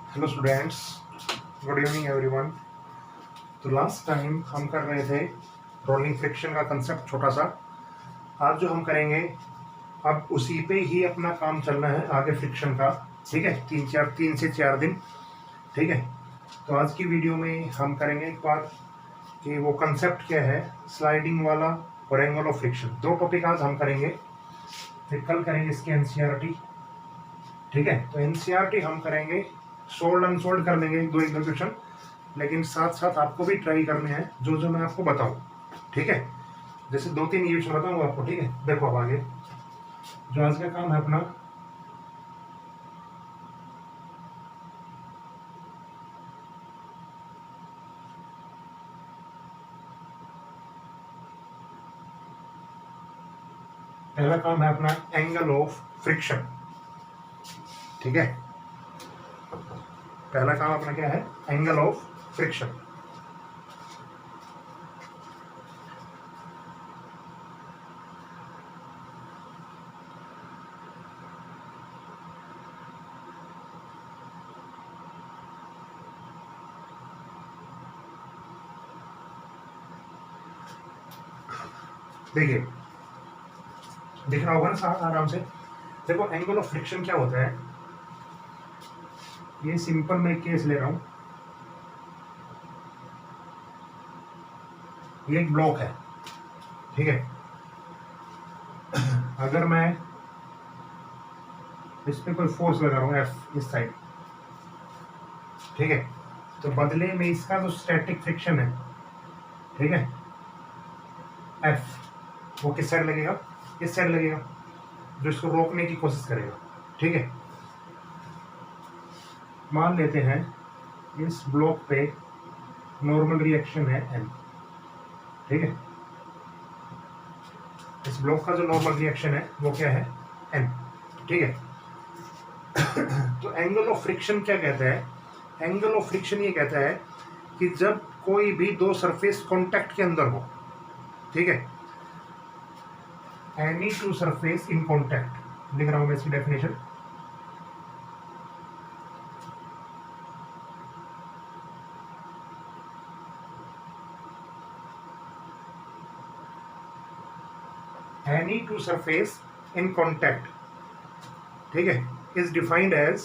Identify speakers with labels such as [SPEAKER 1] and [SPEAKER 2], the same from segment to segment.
[SPEAKER 1] Hello students, good evening everyone. तो last time हम कर रहे थे रोलिंग फ्रिक्शन का कंसेप्ट छोटा सा। आज जो हम करेंगे अब उसी पे ही अपना काम चलना है आगे फ्रिक्शन का। ठीक है, 3 से 4 दिन। ठीक है, तो आज की वीडियो में हम करेंगे एक बात कि वो कंसेप्ट क्या है, स्लाइडिंग वाला और एंगल ऑफ फ्रिक्शन। दो टॉपिक आज हम करेंगे, फिर कल करेंगे इसकी एनसीईआरटी। ठीक है, तो एनसीईआरटी हम करेंगे, सोल्ड अनसोल्ड कर लेंगे एक दो क्वेश्चन, लेकिन साथ साथ आपको भी ट्राई करने हैं जो जो मैं आपको बताऊं। ठीक है, जैसे 2-3 ये क्वेश्चन बताऊंगा आपको। ठीक है, देखो अब आगे जो आज का काम है अपना, पहला काम है अपना एंगल ऑफ फ्रिक्शन। ठीक है, पहला काम अपना क्या है, एंगल ऑफ फ्रिक्शन। देखिए, दिख रहा होगा ना साथ आराम से। देखो एंगल ऑफ फ्रिक्शन क्या होता है, ये सिंपल मैं केस ले रहा हूं। ये एक ब्लॉक है, ठीक है। अगर मैं इस पे कोई फोर्स लगा रहा हूं एफ इस साइड, ठीक है, तो बदले में इसका जो स्टैटिक फ्रिक्शन है, ठीक है, एफ, वो किस साइड लगेगा, इस साइड लगेगा, जो इसको रोकने की कोशिश करेगा। ठीक है, मान लेते हैं इस ब्लॉक पे नॉर्मल रिएक्शन है एन। ठीक है, इस ब्लॉक का जो नॉर्मल रिएक्शन है वो क्या है, एन। ठीक है, तो एंगल ऑफ फ्रिक्शन क्या कहता है, एंगल ऑफ फ्रिक्शन ये कहता है कि जब कोई भी दो सरफेस कांटेक्ट के अंदर हो, ठीक है, any two surface in contact, लिख रहा हूं मैं इसकी definition. any two surface in contact, ठीक है, is defined as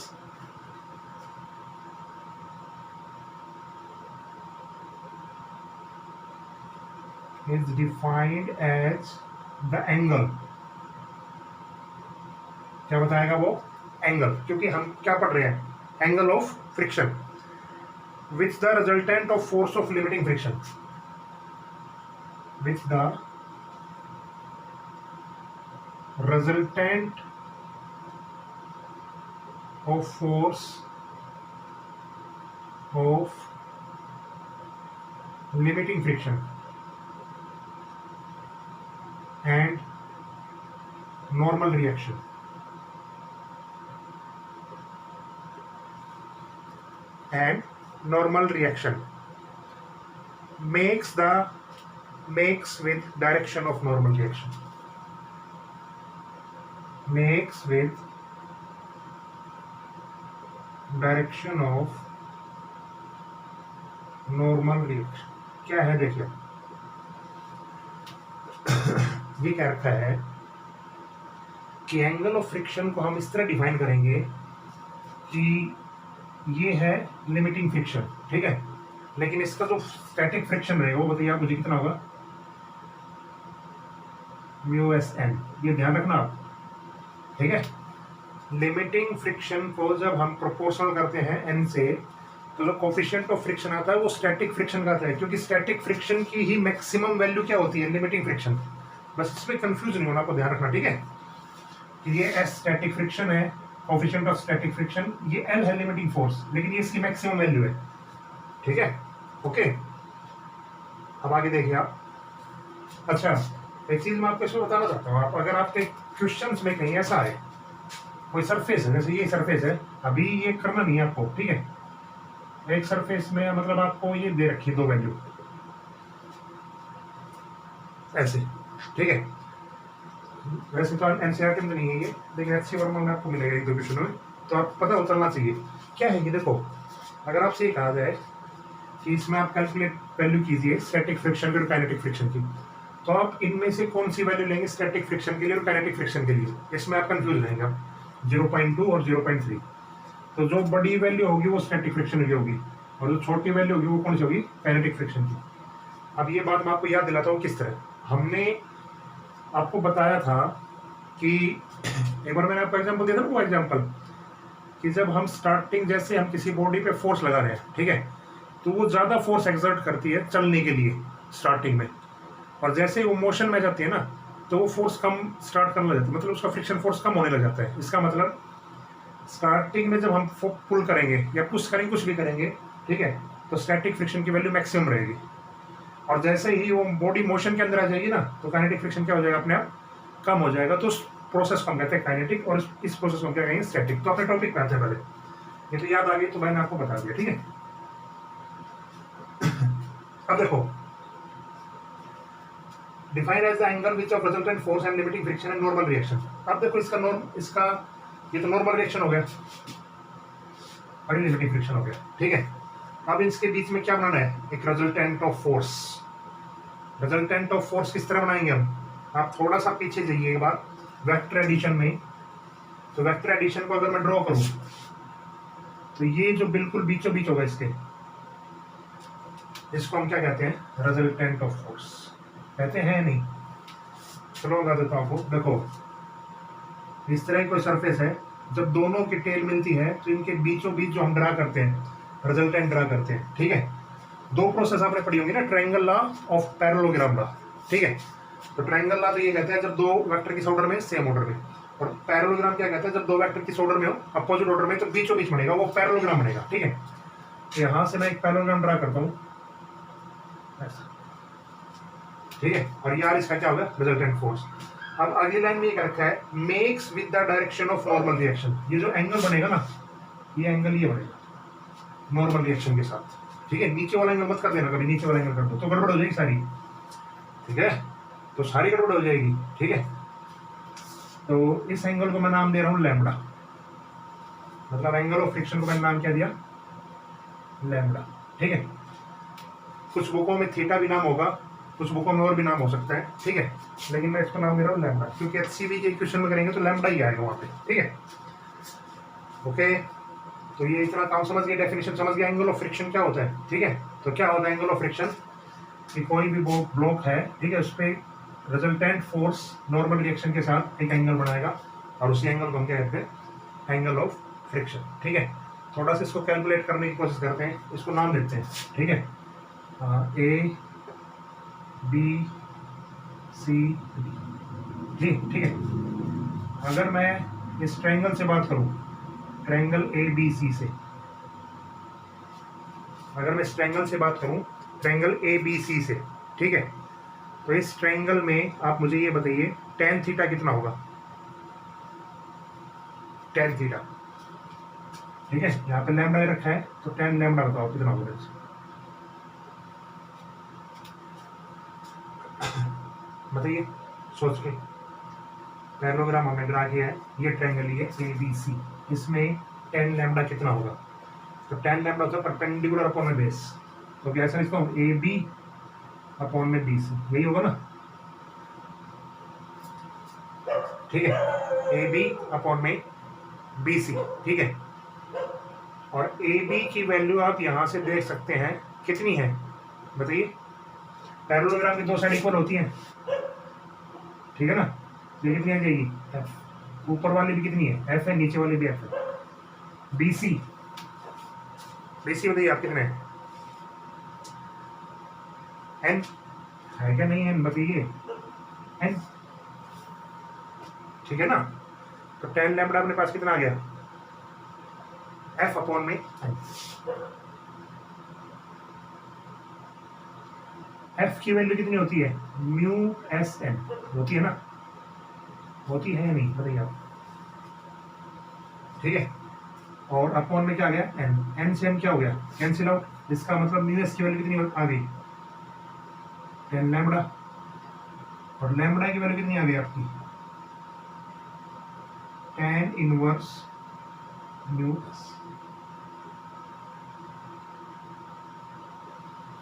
[SPEAKER 1] the angle। क्या बताएगा वो, एंगल, क्योंकि हम क्या पढ़ रहे हैं, angle of friction with the resultant of force of limiting friction, with the resultant of force of limiting friction and normal reaction, makes with direction of normal reaction, makes with direction of normal reaction। क्या है देखिए, ये क्या रखा है कि angle of friction को हम इस तरह डिफाइन करेंगे कि ये है लिमिटिंग फ्रिक्शन, ठीक है, लेकिन इसका जो स्टैटिक फ्रिक्शन रहेगा वो बताइए आप मुझे कितना होगा, म्यू एस एन, ये ध्यान रखना आप। ठीक है, लिमिटिंग फ्रिक्शन को जब हम प्रोपोर्शनल करते हैं एन से, तो जो कोफिशिएंट ऑफ फ्रिक्शन आता है वो स्टैटिक फ्रिक्शन का आता है, क्योंकि स्टैटिक फ्रिक्शन की ही मैक्सिमम वैल्यू क्या होती है, लिमिटिंग फ्रिक्शन। बस इसमें कंफ्यूज नहीं होना, आपको ध्यान रखना। ठीक है, कि ये एस स्टैटिक फ्रिक्शन है, कोफिशिएंट ऑफ स्टैटिक फ्रिक्शन, ये एल है लिमिटिंग फोर्स, लेकिन ये इसकी मैक्सिमम वैल्यू है। ठीक है, ओके, अब आगे देखिए आप। अच्छा, एक चीज मैं आपको इसमें बताना चाहता हूँ, आप अगर आपके क्वेश्चंस में कहीं ऐसा है, कोई सरफेस है, जैसे ये सरफेस है, अभी ये करना नहीं है आपको। ठीक है, एक सरफेस में मतलब आपको ये दे रखी है दो वैल्यू ऐसे। ठीक है, वैसे तो एनसीईआरटी में नहीं है ये, लेकिन एचसी वर्मा में आपको मिलेगा एक दो क्वेश्चन में। तो आपको पता हो चलना चाहिए क्या है कि देखो, अगर आपसे ये कहा जाए कि इसमें आप कैलकुलेट वैल्यू कीजिए स्टैटिक फ्रिक्शन की और काइनेटिक फ्रिक्शन की, तो आप इनमें से कौन सी वैल्यू लेंगे स्टैटिक फ्रिक्शन के लिए और काइनेटिक फ्रिक्शन के लिए? इसमें आप कंफ्यूज रहेंगे आप 0.2 और 0.3। तो जो बड़ी वैल्यू होगी वो स्टैटिक फ्रिक्शन की होगी और जो छोटी वैल्यू होगी वो कौन सी होगी? काइनेटिक फ्रिक्शन की। अब ये बात मैं आपको याद दिलाता हूँ किस तरह हमने आपको बताया था कि एक बार मैंने आपको एग्जाम्पल दिया था, वो एग्जाम्पल कि जब हम स्टार्टिंग जैसे हम किसी बॉडी पे फोर्स लगा रहे हैं, ठीक है, तो वो ज़्यादा फोर्स एक्सर्ट करती है चलने के लिए स्टार्टिंग में, और जैसे ही वो मोशन में जाती है ना तो वो फोर्स कम स्टार्ट करने लग जाती है, मतलब उसका फ्रिक्शन फोर्स कम होने लग जाता है। इसका मतलब स्टार्टिंग में जब हम पुल करेंगे या पुश करेंगे, कुछ भी करेंगे, ठीक है, तो स्टैटिक फ्रिक्शन की वैल्यू मैक्सिमम रहेगी, और जैसे ही वो बॉडी मोशन के अंदर आ जाएगी ना तो काइनेटिक फ्रिक्शन क्या हो जाएगा? अपने आप कम हो जाएगा। तो उस प्रोसेस को हम कहते हैं काइनेटिक और इस प्रोसेस को हम क्या कहेंगे? स्टैटिक। तो अपने टॉपिक पे आते हैं पहले, ये तो याद आ गई तो मैंने आपको बता दिया, ठीक है। अब देखो, define as the angle which of resultant force and limiting friction and normal reaction. अब देखो इसका ये तो नॉर्मल रिएक्शन हो गया और ये लिमिटिंग फ्रिक्शन हो गया, ठीक है। अब इसके बीच में क्या बनाना है? एक resultant of force. Resultant of force किस तरह बनाएंगे हम? आप थोड़ा सा पीछे जाइए एक बार वेक्टर एडिशन में। तो वेक्टर एडिशन को अगर मैं ड्रॉ करूं तो ये जो बिल्कुल बीचों बीच होगा इसके, इसको हम क्या कहते हैं? रिजल्टेंट ऑफ फोर्स कहते हैं। नहीं, चलो बता देता हूं आपको। देखो, इस तरह की कोई सरफेस है, जब दोनों की टेल मिलती है तो इनके बीचों बीच जो हम ड्रा करते हैं, रिजल्टेंट ड्रा करते हैं, ठीक है। दो प्रोसेस आपने पढ़ी होंगी ना, triangle law of parallelogram law, ठीक है। तो ट्रायंगल लॉ तो ये कहता है जब दो वेक्टर किस ऑर्डर में? सेम ऑर्डर में। और पैरेललोग्राम क्या कहता है? जब दो वेक्टर किस ऑर्डर में हो? अपोजिट ऑर्डर में, तो बीचों बीच बनेगा वो पैरेललोग्राम बनेगा, ठीक है। तो यहां से मैं एक पैरेललोग्राम ड्रा करता हूं ऐसा, ठीक है, और यार इसका क्या होगा? Resultant force. अब अगली लाइन में ये रखा है makes with the direction of normal reaction. ये जो एंगल बनेगा ना, ये एंगल ये बनेगा नॉर्मल रिएक्शन के साथ, ठीक है। नीचे वाला एंगल मत कर देना, कभी नीचे वाला एंगल कर दो तो गड़बड़ हो जाएगी सारी, ठीक है, तो सारी गड़बड़ हो जाएगी, ठीक है। तो इस एंगल को मैं नाम दे रहा हूं लैम्बडा, मतलब एंगल ऑफ फ्रिक्शन को मैंने नाम क्या दिया? लैम्बडा, ठीक है। कुछ बुकों में थीटा भी नाम होगा, कुछ बुकों में और भी नाम हो सकता है, ठीक है, लेकिन मैं इसको नाम दे रहा हूँ लैम्बडा, क्योंकि एचसीवी के इक्वेशन में करेंगे तो लैम्बडा ही आएगा वहाँ पे, ठीक है। ओके, तो ये इतना काम समझ गए, डेफिनेशन समझ गया। एंगल ऑफ फ्रिक्शन क्या होता है, ठीक है। तो क्या होता है एंगल ऑफ फ्रिक्शन? कि कोई भी ब्लॉक है, ठीक है, उस पर रिजल्टेंट फोर्स नॉर्मल रिएक्शन के साथ एक एंगल बनाएगा और उसी एंगल को हम क्या कहते हैं? एंगल ऑफ फ्रिक्शन, ठीक है। थोड़ा सा इसको कैलकुलेट करने की कोशिश करते हैं, इसको नाम देते हैं, ठीक है, ए बी सी जी, ठीक है। अगर मैं इस ट्रायंगल से बात करूं, ट्रायंगल ए बी सी से, अगर मैं इस ट्रायंगल से बात करूं, ट्रायंगल ए बी सी से, ठीक है, तो इस ट्रायंगल में आप मुझे ये बताइए tan थीटा कितना होगा? tan थीटा, ठीक है, यहाँ पे लैम्बडा रखा है तो tan लैम्बडा बताओ कितना होगा? बताइए सोच के। पैरेललोग्राम हमने ड्रा किया है, ये ट्रायंगल ये ए बी सी, इसमें tan लैम्बडा कितना होगा? तो tan लैम्बडा होता है परपेंडिकुलर अपॉन में बेस, तो कैसे लिखता हूँ? ए बी अपॉन में बी सी, यही होगा ना, ठीक है, ए बी अपॉन में बी सी, ठीक है। और ए बी की वैल्यू आप यहाँ से देख सकते हैं कितनी है, बताइए। पैरेललोग्राम की दो साइड इक्वल होती हैं, ठीक है ना, तो ये कितनी आ जाएगी? एफ। ऊपर वाली भी कितनी है? एफ है, नीचे वाली भी एफ है। बी सी, बी सी बताइए आप कितने हैं? एन है क्या? नहीं एन, बताइए एन, ठीक है ना। तो tan लैम्बडा अपने पास कितना आ गया? एफ अपॉन में एन। एफ की वैल्यू कितनी होती है? म्यू एस एन होती है ना, होती है या नहीं बताइए आप, ठीक है। और अपॉन में क्या आ गया? एन, एन से एन क्या हो गया? कैंसिल आउट, इसका मतलब म्यू एस की वैल्यू कितनी आ गई? tan लैम्बडा, और लैम्बडा की वैल्यू कितनी आ गई आपकी? tan इनवर्स म्यू,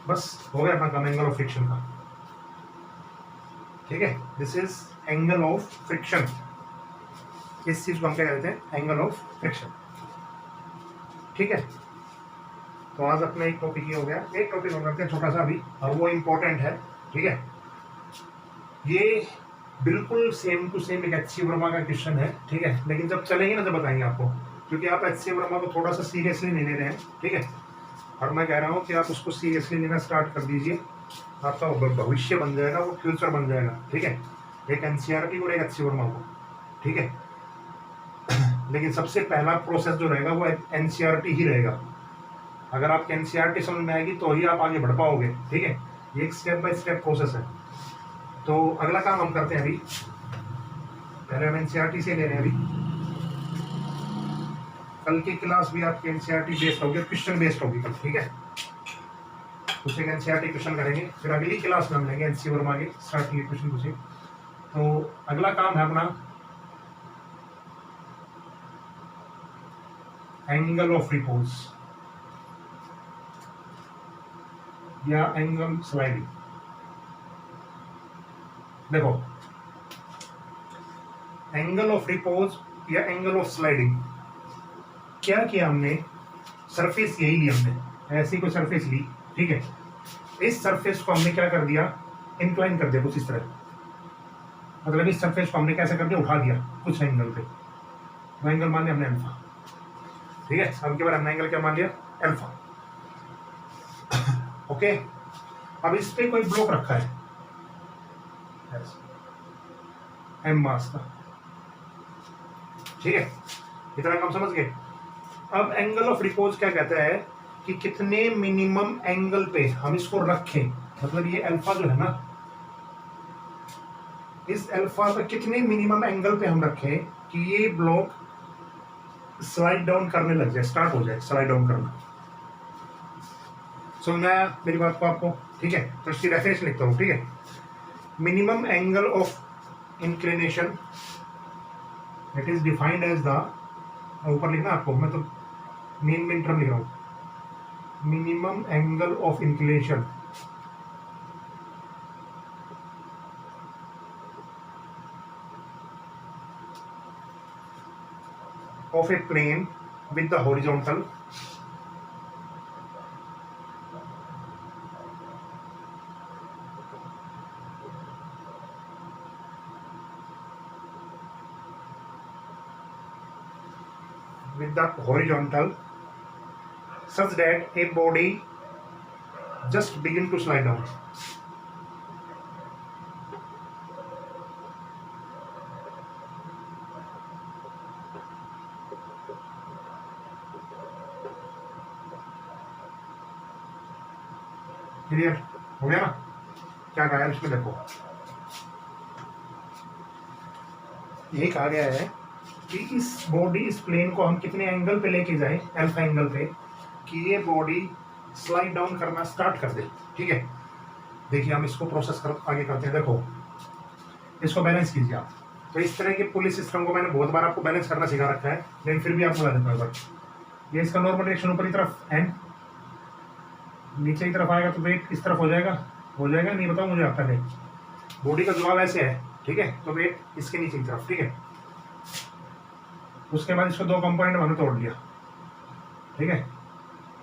[SPEAKER 1] बस हो गया अपना काम एंगल ऑफ फ्रिक्शन का। ठीक है, this is angle of friction. इस चीज को हम क्या कहते हैं, एंगल ऑफ फ्रिक्शन। ठीक है, तो आज अपना एक टॉपिक ये हो गया। एक टॉपिक और करते हैं छोटा सा अभी, और वो इम्पोर्टेंट है। ठीक है, ये बिल्कुल सेम टू सेम एक एच सी वर्मा का क्वेश्चन है। ठीक है, लेकिन जब चलेंगे ना, जब बताएंगे आपको, क्योंकि आप एच सी वर्मा को थोड़ा सा सीरियसली नहीं ले रहे हैं। ठीक है, और मैं कह रहा हूँ कि आप उसको सीरियसली लेना स्टार्ट कर दीजिए, आपका भविष्य बन जाएगा, वो फ्यूचर बन जाएगा। ठीक है, एक एनसीईआरटी और एक एच सी वर्मा को। ठीक है, लेकिन सबसे पहला प्रोसेस जो रहेगा वो एनसीईआरटी ही रहेगा। अगर आपको एनसीईआरटी समझ में आएगी तो ही आप आगे बढ़ पाओगे। ठीक है, ये एक स्टेप बाय स्टेप प्रोसेस है। तो अगला काम हम करते हैं अभी, पहले हम एनसीईआरटी से ले रहे हैं अभी। कल की क्लास भी आपकी एनसीईआरटी बेस्ड होगी, क्वेश्चन बेस्ड होगी कल। ठीक है, कुछ एक एनसीईआरटी क्वेश्चन करेंगे, फिर अगली क्लास में हम लेंगे एनसी वर्मा के स्टार्टिंग क्वेश्चन कुछ। तो अगला काम है अपना एंगल ऑफ रिपोज या एंगल स्लाइडिंग। देखो, एंगल ऑफ रिपोज या एंगल ऑफ स्लाइडिंग, क्या किया हमने, सरफेस यही ली हमने, ऐसी कोई सरफेस ली। ठीक है, इस सरफेस को हमने क्या कर दिया, इंक्लाइन कर दिया कुछ इस तरह। मतलब इस सरफेस को हमने कैसे कर दिया, उठा दिया कुछ एंगल पे। वो एंगल मान लिया हमने अल्फा। ठीक है, अब के बाद हमने एंगल क्या मान लिया, अल्फा। ओके, अब इस पे कोई ब्लॉक रखा है एम मास का। ठीक है, इतना काम समझ गए। अब एंगल ऑफ रिपोज क्या कहता है कि कितने मिनिमम एंगल पे हम इसको रखें। मतलब ये अल्फा जो है ना, इस अल्फा पे कितने मिनिमम एंगल पे हम रखें कि ये ब्लॉक स्लाइड डाउन करने लग जाए, स्टार्ट हो जाए स्लाइड डाउन करना। समझ आया मेरी बात को आपको? ठीक है, तो इसकी डेफिनेशन लिखता हूँ। ठीक है, minimum angle of inclination, it is defined as the, ऊपर लिखना आपको, मैं तो मेन टर्म लिख रहा हूँ, minimum angle of inclination of a plane with the horizontal such that a body just begin to slide down. Clear हो गया ना? क्या कहा है इसमें, देखो यही कहा गया है कि इस बॉडी, इस प्लेन को हम कितने एंगल पे लेके जाएं, अल्फा एंगल पे, कि ये बॉडी स्लाइड डाउन करना स्टार्ट कर दे। ठीक है, देखिए हम इसको प्रोसेस कर आगे करते हैं। देखो, इसको बैलेंस कीजिए आप। तो इस तरह के पुलिस सिस्टम को मैंने बहुत बार आपको बैलेंस करना सिखा रखा है, लेकिन फिर भी आपको बता देता हूँ। ये इसका नॉर्मल डायरेक्शन ऊपर की तरफ एन, नीचे की तरफ आएगा तो वेट इस तरफ हो जाएगा नहीं बताओ मुझे, आता नहीं। बॉडी का जवाब ऐसे है। ठीक है, तो वेट इसके नीचे की तरफ। ठीक है, उसके बाद इसको दो कंपोनेंट में हमने तोड़ दिया। ठीक है,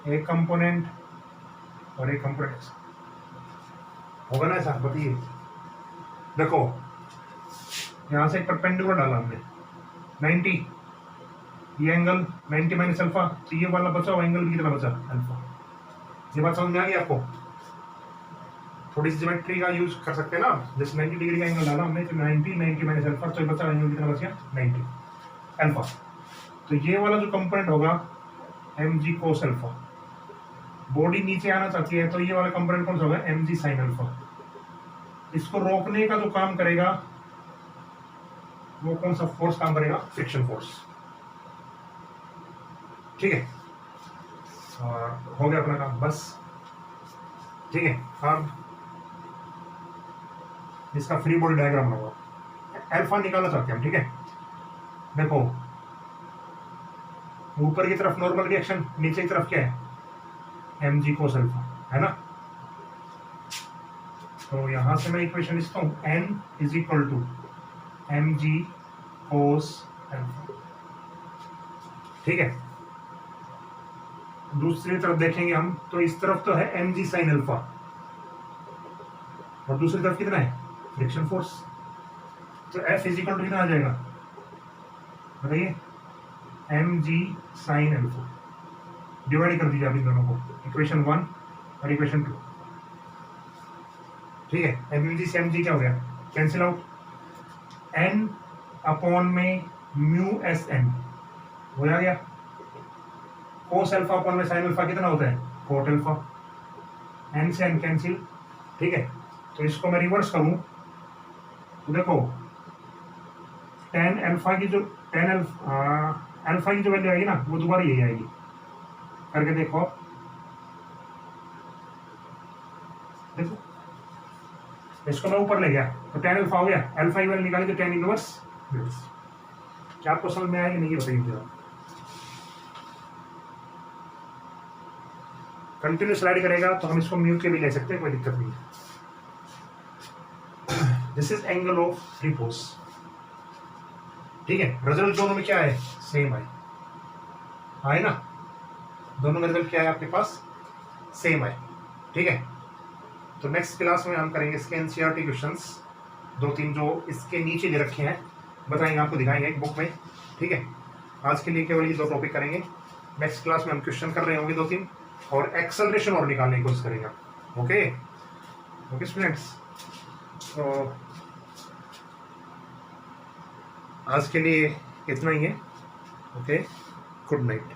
[SPEAKER 1] एक कंपोनेंट और एक कंपोनेंट, होगा ना ऐसा? बताइए। देखो, यहाँ से एक परपेंडिकुलर डाला हमने 90, ये एंगल 90 माइनस अल्फा, तो ये वाला बचा हुआ एंगल भी कितना बचा, अल्फा। ये बात समझ में आ गई आपको? थोड़ी सी ज्योमेट्री का यूज कर सकते हैं ना, जैसे 90 डिग्री का एंगल डाला हमने, तो 90 माइनस अल्फा, तो बचा एंगल कितना बच गया, 90 अल्फा। तो ये वाला जो कंपोनेंट होगा mg cos अल्फा, बॉडी नीचे आना चाहती है तो ये वाला कंपोनेंट कौन सा होगा, mg sin अल्फा। इसको रोकने का जो काम करेगा वो कौन सा फोर्स काम करेगा, फ्रिक्शन फोर्स। ठीक है, हो गया अपना काम बस। ठीक है, अब इसका फ्री बॉडी डायग्राम होगा, अल्फा निकालना चाहते हैं हम। ठीक है, देखो ऊपर की तरफ नॉर्मल रिएक्शन, नीचे की तरफ क्या है, mg cos अल्फा, है ना। तो यहां से मैं इक्वेशन लिखता हूं, n is equal to mg cos alpha, ठीक है। दूसरी तरफ देखेंगे हम, तो इस तरफ तो है mg sin अल्फा, और दूसरी तरफ कितना है, फ्रिक्शन फोर्स। तो F इज इक्वल टू कितना आ जाएगा, बताइए, mg sin अल्फा, डिवाइड कर दीजिए आप इन दोनों को, इक्वेशन 1 और इक्वेशन 2, ठीक है। mg से mg क्या हो गया, कैंसिल आउट, n अपॉन में म्यू एस एन हो गया, कोस अल्फा अपॉन में साइन अल्फा कितना होता है, कोट अल्फा, n से n कैंसिल, ठीक है। तो इसको मैं रिवर्स करूं तो देखो, टेन अल्फा की जो अल्फा की जो वैल्यू आएगी ना, वो दोबारा यही आएगी, करके देखो, देखो इसको मैं ऊपर ले गया तो टेन अल्फा हो गया, अल्फा की वैल्यू निकाली तो टेन इनवर्स। क्या आपको समझ में आया कि नहीं, ये बताइए। कंटिन्यू स्लाइड करेगा तो हम इसको म्यू के भी ले सकते हैं, कोई दिक्कत नहीं है। This is angle of repose, ठीक है। रिजल्ट दोनों में क्या है, सेम आए ना, दोनों में रिजल्ट क्या है आपके पास, सेम है, ठीक है। तो नेक्स्ट क्लास में हम करेंगे इसके एनसीईआरटी क्वेश्चंस, 2-3 जो इसके नीचे दे रखे हैं, बताएंगे आपको, दिखाएंगे एक बुक में, ठीक है। आज के लिए केवल ये 2 टॉपिक करेंगे, नेक्स्ट क्लास में हम क्वेश्चन कर रहे होंगे 2-3, और एक्सेलरेशन और निकालने की कोशिश करेंगे, ओके ओके स्टूडेंट्स। तो आज के लिए इतना ही है, ओके, गुड नाइट।